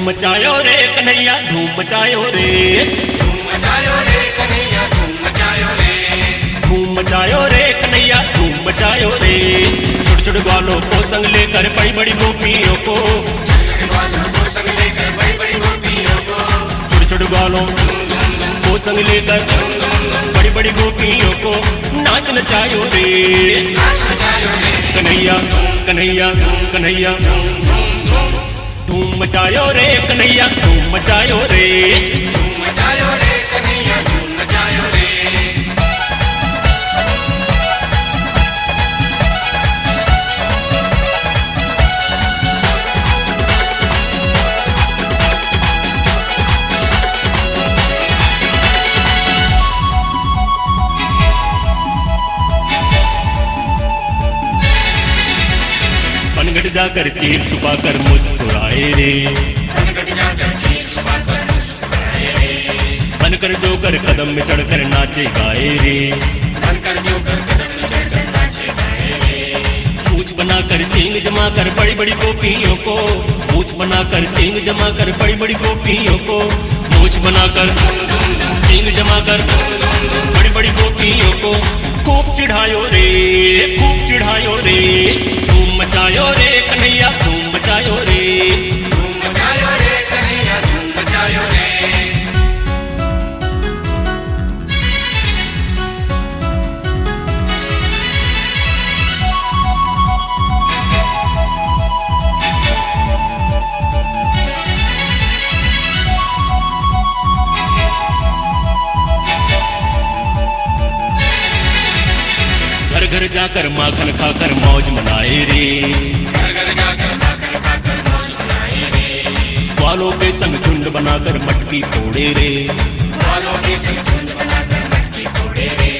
मचायो रे कन्हैया धूम मचायो रे, धूम मचायो रे कन्हैया धूम मचायो रे, धूम मचायो रे कन्हैया धूम मचायो रे। छोटे छोटे ग्वालों को संग लेकर बड़ी बड़ी गोपियों को, छोटे ग्वालों को संग लेकर बड़ी बड़ी गोपियों को, छोटे छोटे ग्वालों को संग लेकर बड़ी बड़ी गोपियों को नाच नचायो रे, नाच नचायो रे कन्हैया कन्हैया कन्हैया धूम मचायो रे कन्हैया धूम मचायो रे, धूम मचायो रे कन्हैया धूम मचायो रे। पनघट जाकर चीर छुपाकर मुस्कुराए रे, पनघट जाकर चीर छुपाकर मुस्कुराए रे, बनकर जोकर कदम में चढ़कर नाचे गाए रे, बनकर जोकर कदम में चढ़कर नाचे गाए रे। मूछ बनाकर सींग जमाकर बड़ी बड़ी गोपियों को, मूछ बनाकर सींग जमाकर बड़ी बड़ी गोपियों को, मूछ बनाकर सींग जमाकर बड़ी बड़ी गोपियों को खूब चिढ़ायो रे, खूब चिढ़ायो रे। धूम मचायो रे कन्हैया धूम मचायो रे, धूम मचायो रे कन्हैया धूम मचायो रे। घर घर जाकर माखन खाकर मौज मनाए रे, घर घर जाकर माखन खाकर मौज मनाए रे, ग्वालों के संग झुंड बनाकर मटकी फोड़े रे, ग्वालों के संग झुंड बनाकर मटकी फोड़े रे।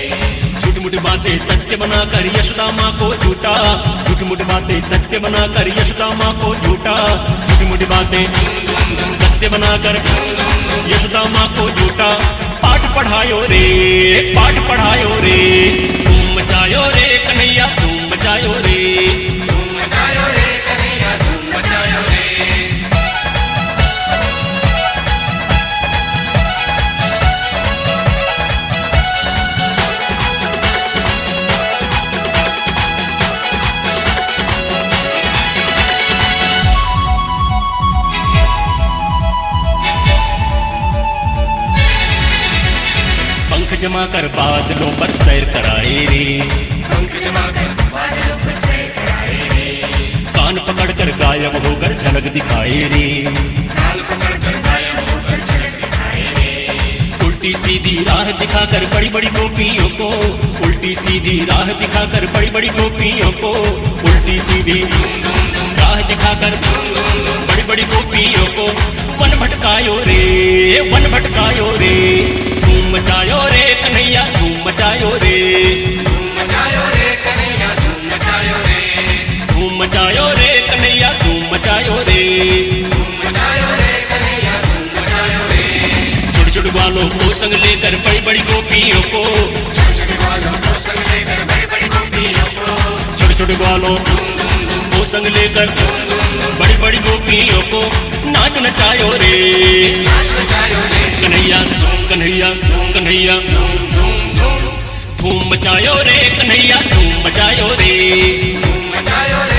झूठ मूठ बातें सत्य बनाकर यशोदा माँ को झूठा, झूठ मूठ बातें सत्य बनाकर यशोदा माँ को झूठा, झूठ मूठ बातें सत्य बनाकर यशोदा माँ को झूठा। पाठ पढ़ायो रे, पाठ पढ़ायो रे, धूम मचायो रे कन्हैया धूम मचायो रे, धूम मचायो रे कन्हैया धूम मचायो रे। पंख जमा कर बादलों पर सैर कराए रे, पंख जमा कर बादलों पर सैर कराए रे, कान पकड़ कर गायब होकर झलक दिखाए रे, कान पकड़ कर गायब होकर झलक दिखाए रे। उल्टी सीधी राह दिखाकर बड़ी बड़ी गोपियों को, उल्टी सीधी राह दिखाकर बड़ी बड़ी गोपियों को, उल्टी सीधी राह दिखाकर बड़ी बड़ी गोपियों को वन भटकायो रे, वन भटकायो रे। धूम मचायो रे कन्हैया धूम मचायो रे, धूम मचायो रे कन्हैया धूम मचायो रे, धूम मचायो रे कन्हैया धूम मचायो रे। धूम मचायो रे कन्हैया धूम मचायो रे। छोटे छोटे ग्वालों को संग लेकर बड़ी बड़ी गोपियों को, छोटे छोटे ग्वालों को संग लेकर बड़ी बड़ी गोपियों को, छोटे छोटे ग्वालों को संग लेकर बड़ी बड़ी गोपियों को नाच नचायो रे, नाच नचायो रे कन्हैया कन्हैया कन्हैया धूम मचायो रे कन्हैया धूम मचायो रे, धूम मचायो रे